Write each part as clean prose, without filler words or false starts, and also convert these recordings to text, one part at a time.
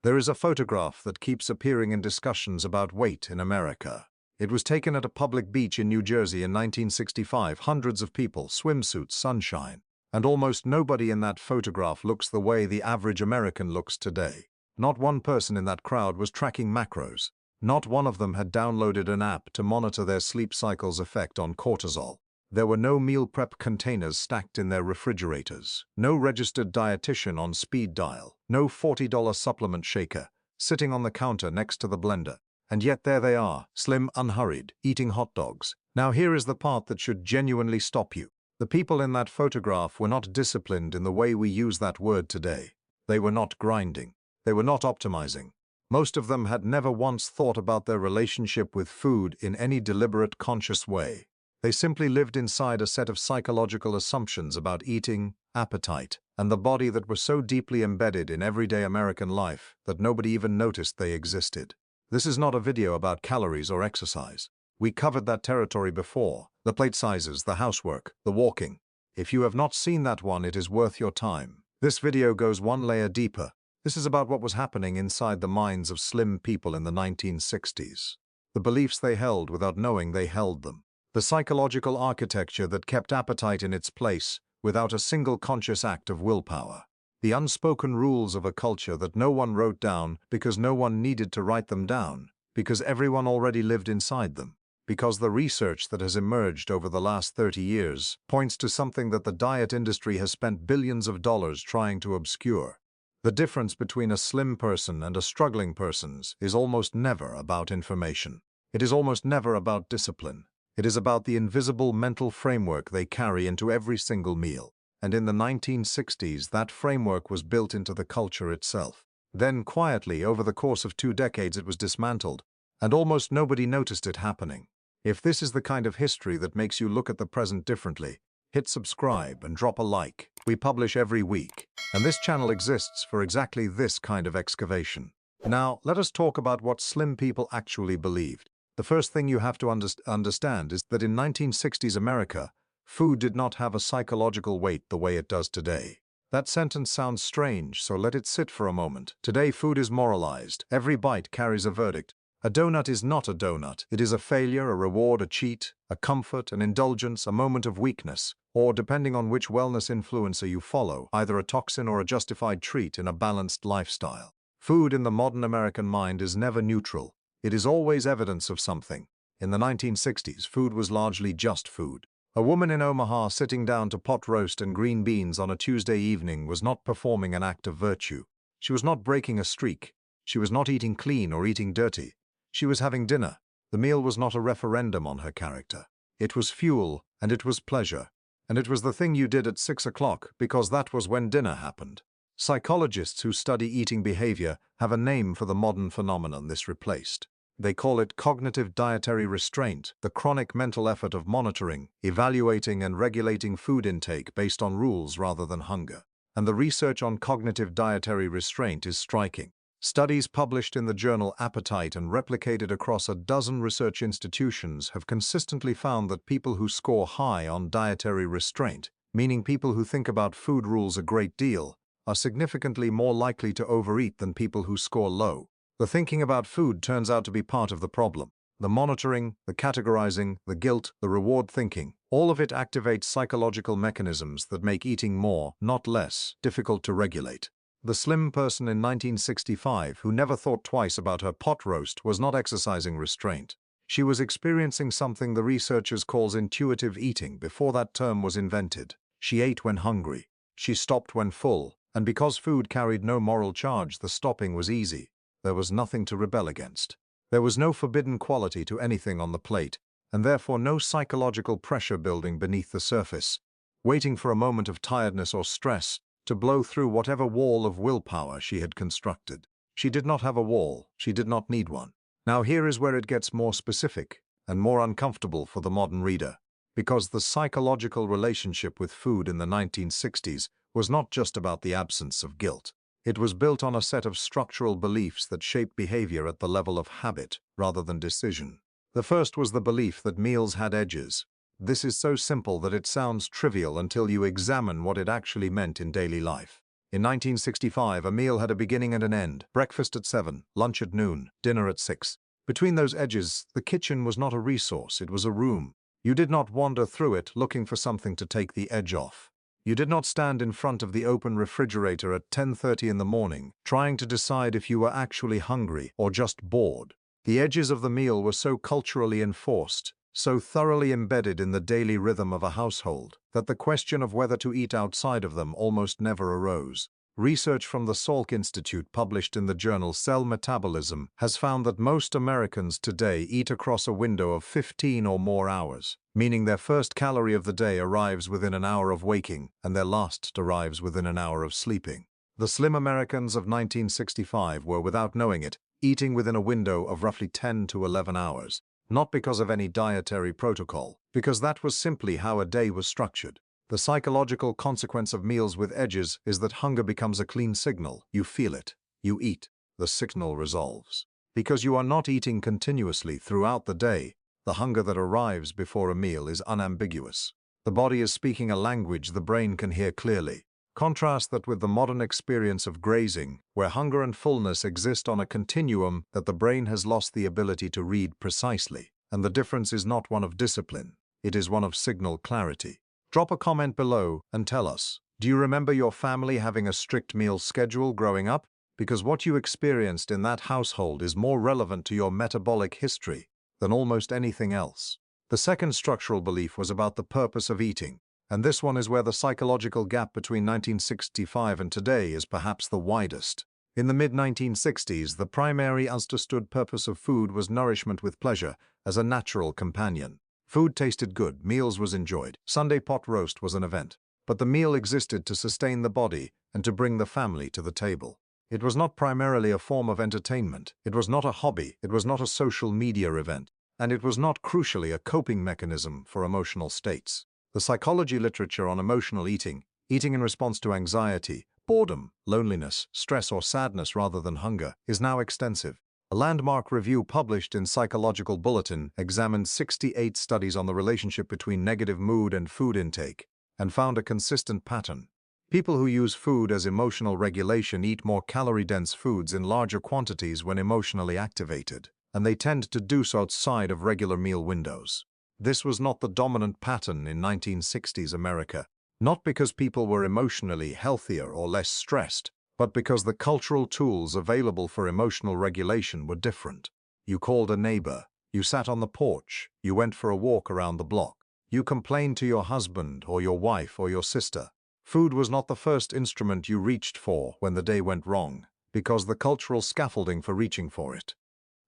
There is a photograph that keeps appearing in discussions about weight in America. It was taken at a public beach in New Jersey in 1965. Hundreds of people, swimsuits, sunshine. And almost nobody in that photograph looks the way the average American looks today. Not one person in that crowd was tracking macros. Not one of them had downloaded an app to monitor their sleep cycle's effect on cortisol. There were no meal prep containers stacked in their refrigerators, no registered dietitian on speed dial, no $40 supplement shaker sitting on the counter next to the blender. And yet there they are, slim, unhurried, eating hot dogs. Now here is the part that should genuinely stop you. The people in that photograph were not disciplined in the way we use that word today. They were not grinding. They were not optimizing. Most of them had never once thought about their relationship with food in any deliberate, conscious way. They simply lived inside a set of psychological assumptions about eating, appetite, and the body that were so deeply embedded in everyday American life that nobody even noticed they existed. This is not a video about calories or exercise. We covered that territory before. The plate sizes, the housework, the walking. If you have not seen that one, it is worth your time. This video goes one layer deeper. This is about what was happening inside the minds of slim people in the 1960s. The beliefs they held without knowing they held them. The psychological architecture that kept appetite in its place without a single conscious act of willpower. The unspoken rules of a culture that no one wrote down because no one needed to write them down, because everyone already lived inside them. Because the research that has emerged over the last 30 years points to something that the diet industry has spent billions of dollars trying to obscure. The difference between a slim person and a struggling person is almost never about information. It is almost never about discipline. It is about the invisible mental framework they carry into every single meal. And in the 1960s, that framework was built into the culture itself. Then, quietly, over the course of 2 decades, it was dismantled, and almost nobody noticed it happening. If this is the kind of history that makes you look at the present differently, hit subscribe and drop a like. We publish every week, and this channel exists for exactly this kind of excavation. Now, let us talk about what slim people actually believed. The first thing you have to understand is that in 1960s America, food did not have a psychological weight the way it does today. That sentence sounds strange, so let it sit for a moment. Today, food is moralized. Every bite carries a verdict. A donut is not a donut. It is a failure, a reward, a cheat, a comfort, an indulgence, a moment of weakness, or, depending on which wellness influencer you follow, either a toxin or a justified treat in a balanced lifestyle. Food in the modern American mind is never neutral. It is always evidence of something. In the 1960s, food was largely just food. A woman in Omaha sitting down to pot roast and green beans on a Tuesday evening was not performing an act of virtue. She was not breaking a streak. She was not eating clean or eating dirty. She was having dinner. The meal was not a referendum on her character. It was fuel, and it was pleasure. And it was the thing you did at 6 o'clock because that was when dinner happened. Psychologists who study eating behavior have a name for the modern phenomenon this replaced. They call it cognitive dietary restraint, the chronic mental effort of monitoring, evaluating, and regulating food intake based on rules rather than hunger. And the research on cognitive dietary restraint is striking. Studies published in the journal Appetite and replicated across a dozen research institutions have consistently found that people who score high on dietary restraint, meaning people who think about food rules a great deal, are significantly more likely to overeat than people who score low. The thinking about food turns out to be part of the problem. The monitoring, the categorizing, the guilt, the reward thinking, all of it activates psychological mechanisms that make eating more, not less, difficult to regulate. The slim person in 1965 who never thought twice about her pot roast was not exercising restraint. She was experiencing something the researchers call intuitive eating before that term was invented. She ate when hungry. She stopped when full, and because food carried no moral charge, the stopping was easy. There was nothing to rebel against. There was no forbidden quality to anything on the plate, and therefore no psychological pressure building beneath the surface, waiting for a moment of tiredness or stress to blow through whatever wall of willpower she had constructed. She did not have a wall. She did not need one. Now here is where it gets more specific and more uncomfortable for the modern reader, because the psychological relationship with food in the 1960s was not just about the absence of guilt. It was built on a set of structural beliefs that shaped behavior at the level of habit rather than decision. The first was the belief that meals had edges. This is so simple that it sounds trivial until you examine what it actually meant in daily life. In 1965, a meal had a beginning and an end. Breakfast at 7, lunch at noon, dinner at 6. Between those edges, the kitchen was not a resource, it was a room. You did not wander through it looking for something to take the edge off. You did not stand in front of the open refrigerator at 10:30 in the morning, trying to decide if you were actually hungry or just bored. The edges of the meal were so culturally enforced, so thoroughly embedded in the daily rhythm of a household, that the question of whether to eat outside of them almost never arose. Research from the Salk Institute published in the journal Cell Metabolism has found that most Americans today eat across a window of 15 or more hours, meaning their first calorie of the day arrives within an hour of waking and their last arrives within an hour of sleeping. The slim Americans of 1965 were, without knowing it, eating within a window of roughly 10 to 11 hours, not because of any dietary protocol, because that was simply how a day was structured. The psychological consequence of meals with edges is that hunger becomes a clean signal. You feel it. You eat. The signal resolves. Because you are not eating continuously throughout the day, the hunger that arrives before a meal is unambiguous. The body is speaking a language the brain can hear clearly. Contrast that with the modern experience of grazing, where hunger and fullness exist on a continuum that the brain has lost the ability to read precisely. And the difference is not one of discipline. It is one of signal clarity. Drop a comment below and tell us, do you remember your family having a strict meal schedule growing up? Because what you experienced in that household is more relevant to your metabolic history than almost anything else. The second structural belief was about the purpose of eating, and this one is where the psychological gap between 1965 and today is perhaps the widest. In the mid-1960s, the primary understood purpose of food was nourishment with pleasure as a natural companion. Food tasted good, meals was enjoyed, Sunday pot roast was an event. But the meal existed to sustain the body and to bring the family to the table. It was not primarily a form of entertainment, it was not a hobby, it was not a social media event, and it was not crucially a coping mechanism for emotional states. The psychology literature on emotional eating, eating in response to anxiety, boredom, loneliness, stress or sadness rather than hunger, is now extensive. A landmark review published in Psychological Bulletin examined 68 studies on the relationship between negative mood and food intake, and found a consistent pattern. People who use food as emotional regulation eat more calorie-dense foods in larger quantities when emotionally activated, and they tend to do so outside of regular meal windows. This was not the dominant pattern in 1960s America, not because people were emotionally healthier or less stressed, but because the cultural tools available for emotional regulation were different. You called a neighbor, you sat on the porch, you went for a walk around the block, you complained to your husband or your wife or your sister. Food was not the first instrument you reached for when the day went wrong, because the cultural scaffolding for reaching for it,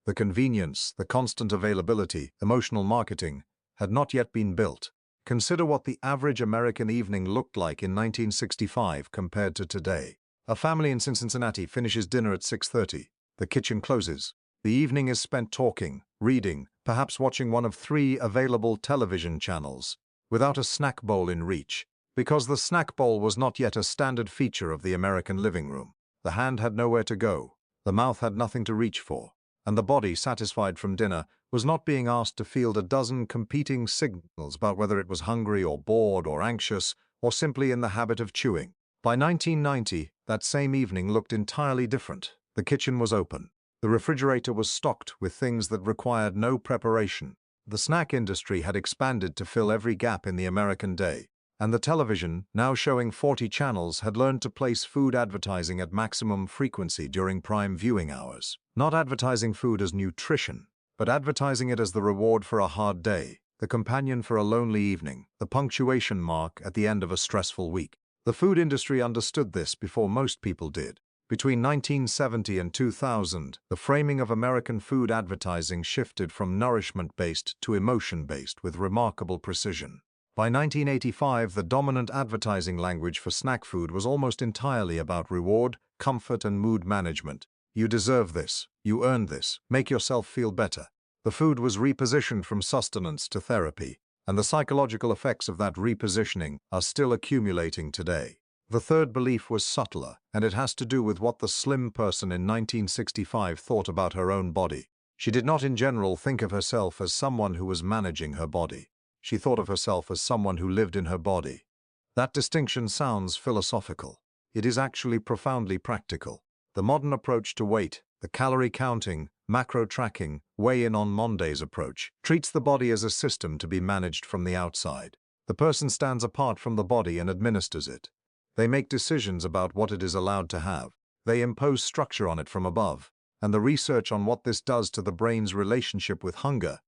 the convenience, the constant availability, emotional marketing, had not yet been built. Consider what the average American evening looked like in 1965 compared to today. A family in Cincinnati finishes dinner at 6:30. The kitchen closes. The evening is spent talking, reading, perhaps watching one of 3 available television channels, without a snack bowl in reach, because the snack bowl was not yet a standard feature of the American living room. The hand had nowhere to go, the mouth had nothing to reach for, and the body, satisfied from dinner, was not being asked to field a dozen competing signals about whether it was hungry or bored or anxious or simply in the habit of chewing. By 1990, that same evening looked entirely different. The kitchen was open. The refrigerator was stocked with things that required no preparation. The snack industry had expanded to fill every gap in the American day, and the television, now showing 40 channels, had learned to place food advertising at maximum frequency during prime viewing hours. Not advertising food as nutrition, but advertising it as the reward for a hard day, the companion for a lonely evening, the punctuation mark at the end of a stressful week. The food industry understood this before most people did. Between 1970 and 2000, the framing of American food advertising shifted from nourishment-based to emotion-based with remarkable precision. By 1985, the dominant advertising language for snack food was almost entirely about reward, comfort, and mood management. You deserve this, you earned this, make yourself feel better. The food was repositioned from sustenance to therapy, and the psychological effects of that repositioning are still accumulating today. The third belief was subtler, and it has to do with what the slim person in 1965 thought about her own body. She did not in general think of herself as someone who was managing her body. She thought of herself as someone who lived in her body. That distinction sounds philosophical. it is actually profoundly practical. The modern approach to weight, the calorie counting, macro tracking, weigh-in on Mondays approach, treats the body as a system to be managed from the outside. The person stands apart from the body and administers it. They make decisions about what it is allowed to have. They impose structure on it from above. And the research on what this does to the brain's relationship with hunger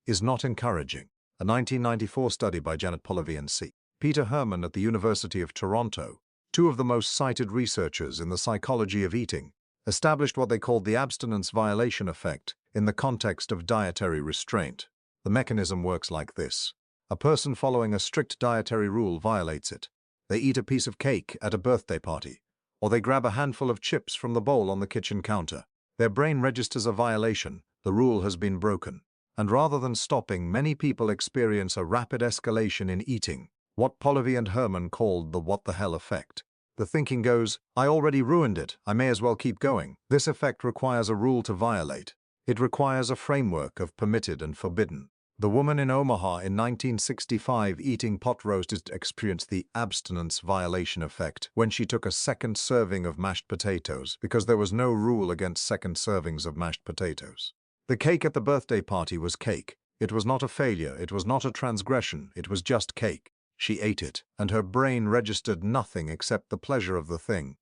is not encouraging. A 1994 study by Janet Polivy and C. Peter Herman at the University of Toronto, two of the most cited researchers in the psychology of eating, established what they called the abstinence violation effect in the context of dietary restraint. The mechanism works like this. A person following a strict dietary rule violates it. They eat a piece of cake at a birthday party, or they grab a handful of chips from the bowl on the kitchen counter. Their brain registers a violation, the rule has been broken. And rather than stopping, many people experience a rapid escalation in eating, what Polivy and Herman called the what the hell effect. The thinking goes, I already ruined it, I may as well keep going. This effect requires a rule to violate. It requires a framework of permitted and forbidden. The woman in Omaha in 1965 eating pot roast experienced the abstinence violation effect when she took a second serving of mashed potatoes because there was no rule against second servings of mashed potatoes. The cake at the birthday party was cake. It was not a failure, it was not a transgression, it was just cake. She ate it, and her brain registered nothing except the pleasure of the thing.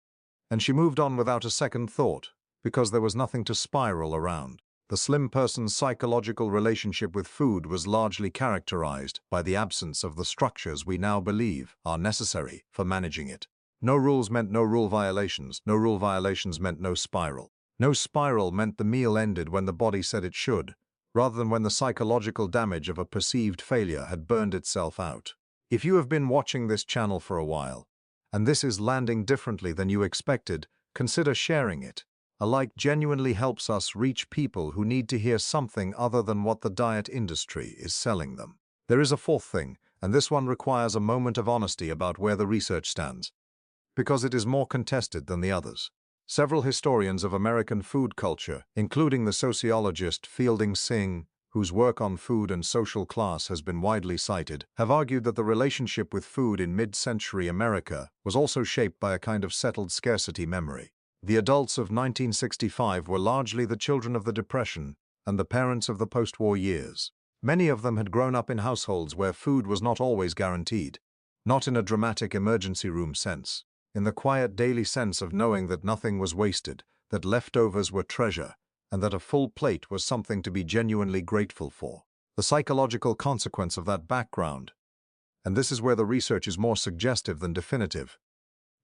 And she moved on without a second thought, because there was nothing to spiral around. The slim person's psychological relationship with food was largely characterized by the absence of the structures we now believe are necessary for managing it. No rules meant no rule violations. No rule violations meant no spiral. No spiral meant the meal ended when the body said it should, rather than when the psychological damage of a perceived failure had burned itself out. If you have been watching this channel for a while, and this is landing differently than you expected, consider sharing it. A like genuinely helps us reach people who need to hear something other than what the diet industry is selling them. There is a fourth thing, and this one requires a moment of honesty about where the research stands, because it is more contested than the others. Several historians of American food culture, including the sociologist Fielding Singh, whose work on food and social class has been widely cited, have argued that the relationship with food in mid-century America was also shaped by a kind of settled scarcity memory. The adults of 1965 were largely the children of the Depression and the parents of the post-war years. Many of them had grown up in households where food was not always guaranteed, not in a dramatic emergency room sense, in the quiet daily sense of knowing that nothing was wasted, that leftovers were treasure, and that a full plate was something to be genuinely grateful for. The psychological consequence of that background, and this is where the research is more suggestive than definitive,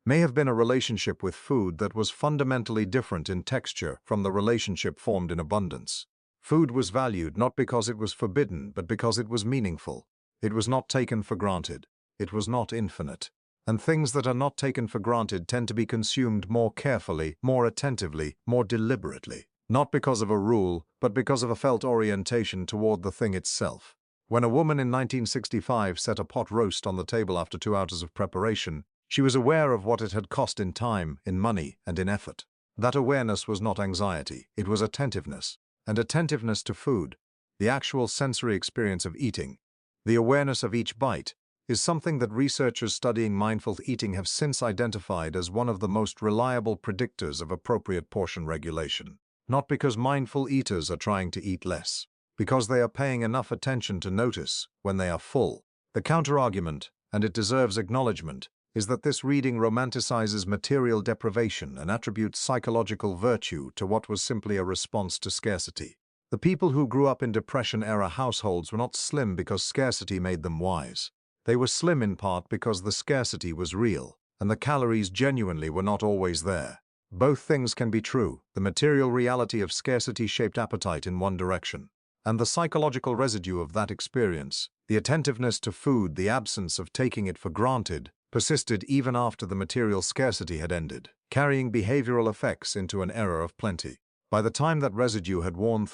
may have been a relationship with food that was fundamentally different in texture from the relationship formed in abundance. Food was valued not because it was forbidden, but because it was meaningful. It was not taken for granted. It was not infinite. And things that are not taken for granted tend to be consumed more carefully, more attentively, more deliberately. Not because of a rule, but because of a felt orientation toward the thing itself. When a woman in 1965 set a pot roast on the table after 2 hours of preparation, she was aware of what it had cost in time, in money, and in effort. That awareness was not anxiety, it was attentiveness. And attentiveness to food, the actual sensory experience of eating, the awareness of each bite, is something that researchers studying mindful eating have since identified as one of the most reliable predictors of appropriate portion regulation. Not because mindful eaters are trying to eat less, because they are paying enough attention to notice when they are full. The counterargument, and it deserves acknowledgement, is that this reading romanticizes material deprivation and attributes psychological virtue to what was simply a response to scarcity. The people who grew up in Depression-era households were not slim because scarcity made them wise. They were slim in part because the scarcity was real, and the calories genuinely were not always there. Both things can be true, the material reality of scarcity-shaped appetite in one direction, and the psychological residue of that experience, the attentiveness to food, the absence of taking it for granted, persisted even after the material scarcity had ended, carrying behavioral effects into an era of plenty. By the time that residue had worn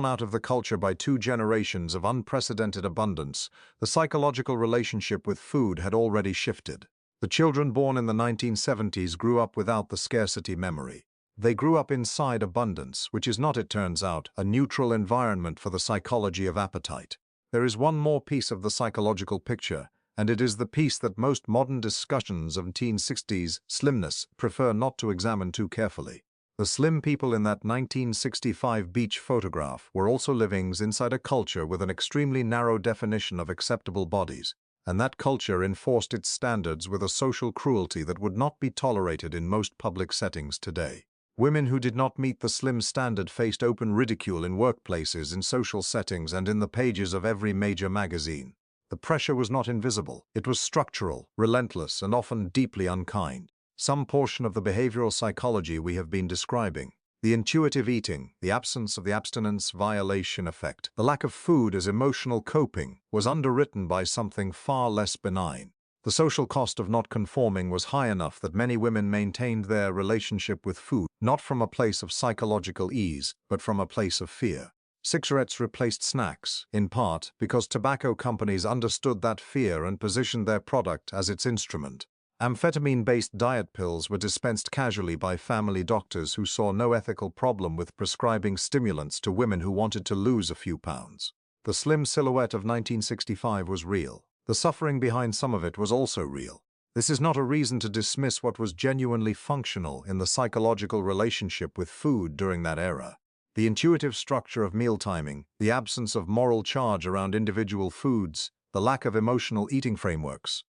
out of the culture by 2 generations of unprecedented abundance, the psychological relationship with food had already shifted. The children born in the 1970s grew up without the scarcity memory. They grew up inside abundance, which is not, it turns out, a neutral environment for the psychology of appetite. There is one more piece of the psychological picture, And it is the piece that most modern discussions of 1960s slimness prefer not to examine too carefully. The slim people in that 1965 beach photograph were also living inside a culture with an extremely narrow definition of acceptable bodies, and that culture enforced its standards with a social cruelty that would not be tolerated in most public settings today. Women who did not meet the slim standard faced open ridicule in workplaces, in social settings, and in the pages of every major magazine. The pressure was not invisible. It was structural, relentless, and often deeply unkind. Some portion of the behavioral psychology we have been describing, the intuitive eating, the absence of the abstinence violation effect, the lack of food as emotional coping, was underwritten by something far less benign. The social cost of not conforming was high enough that many women maintained their relationship with food, not from a place of psychological ease, but from a place of fear. Cigarettes replaced snacks, in part because tobacco companies understood that fear and positioned their product as its instrument. Amphetamine-based diet pills were dispensed casually by family doctors who saw no ethical problem with prescribing stimulants to women who wanted to lose a few pounds. The slim silhouette of 1965 was real. The suffering behind some of it was also real. This is not a reason to dismiss what was genuinely functional in the psychological relationship with food during that era. The intuitive structure of meal timing, the absence of moral charge around individual foods, the lack of emotional eating frameworks.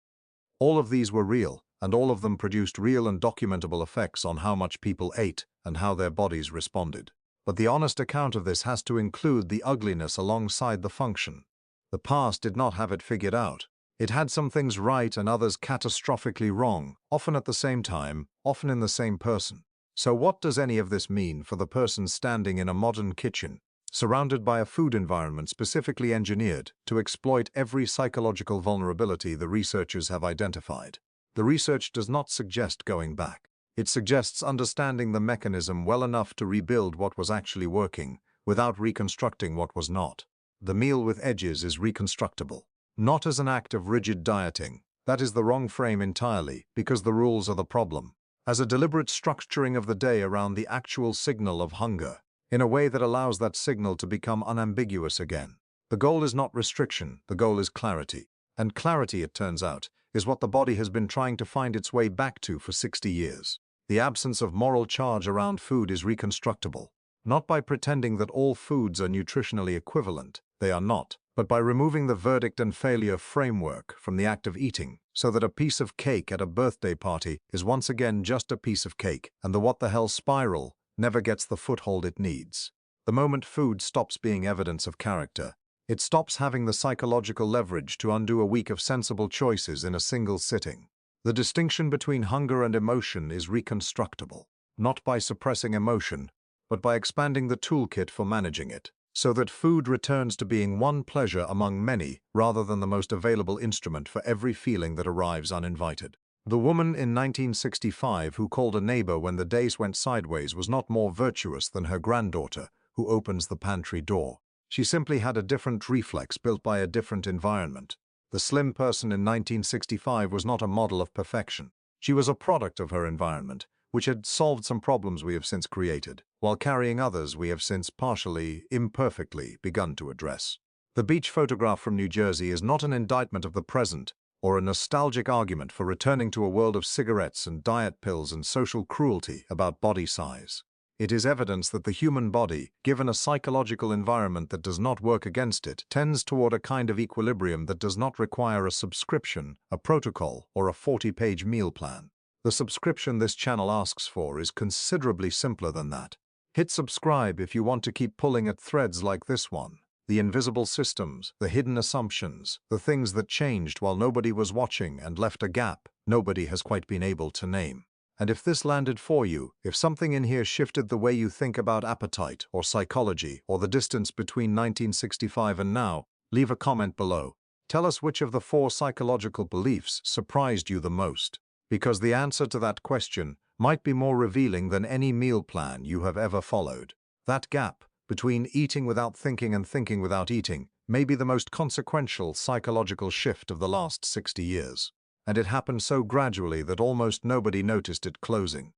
All of these were real, and all of them produced real and documentable effects on how much people ate and how their bodies responded. But the honest account of this has to include the ugliness alongside the function. The past did not have it figured out. It had some things right and others catastrophically wrong, often at the same time, often in the same person. So what does any of this mean for the person standing in a modern kitchen, surrounded by a food environment specifically engineered to exploit every psychological vulnerability the researchers have identified? The research does not suggest going back. It suggests understanding the mechanism well enough to rebuild what was actually working, without reconstructing what was not. The meal with edges is reconstructible. Not as an act of rigid dieting. That is the wrong frame entirely, because the rules are the problem. As a deliberate structuring of the day around the actual signal of hunger, in a way that allows that signal to become unambiguous again. The goal is not restriction, the goal is clarity. And clarity, it turns out, is what the body has been trying to find its way back to for 60 years. The absence of moral charge around food is reconstructible. Not by pretending that all foods are nutritionally equivalent, they are not, but by removing the verdict and failure framework from the act of eating, so that a piece of cake at a birthday party is once again just a piece of cake, and the what the hell spiral never gets the foothold it needs. The moment food stops being evidence of character, it stops having the psychological leverage to undo a week of sensible choices in a single sitting. The distinction between hunger and emotion is reconstructible, not by suppressing emotion, but by expanding the toolkit for managing it, so that food returns to being one pleasure among many rather than the most available instrument for every feeling that arrives uninvited. The woman in 1965 who called a neighbor when the days went sideways was not more virtuous than her granddaughter who opens the pantry door. She simply had a different reflex built by a different environment. The slim person in 1965 was not a model of perfection. She was a product of her environment, which had solved some problems we have since created, while carrying others we have since partially, imperfectly begun to address. The beach photograph from New Jersey is not an indictment of the present, or a nostalgic argument for returning to a world of cigarettes and diet pills and social cruelty about body size. It is evidence that the human body, given a psychological environment that does not work against it, tends toward a kind of equilibrium that does not require a subscription, a protocol, or a 40-page meal plan. The subscription this channel asks for is considerably simpler than that. Hit subscribe if you want to keep pulling at threads like this one. The invisible systems, the hidden assumptions, the things that changed while nobody was watching and left a gap nobody has quite been able to name. And if this landed for you, if something in here shifted the way you think about appetite or psychology or the distance between 1965 and now, leave a comment below. Tell us which of the 4 psychological beliefs surprised you the most, because the answer to that question might be more revealing than any meal plan you have ever followed. That gap between eating without thinking and thinking without eating may be the most consequential psychological shift of the last 60 years. And it happened so gradually that almost nobody noticed it closing.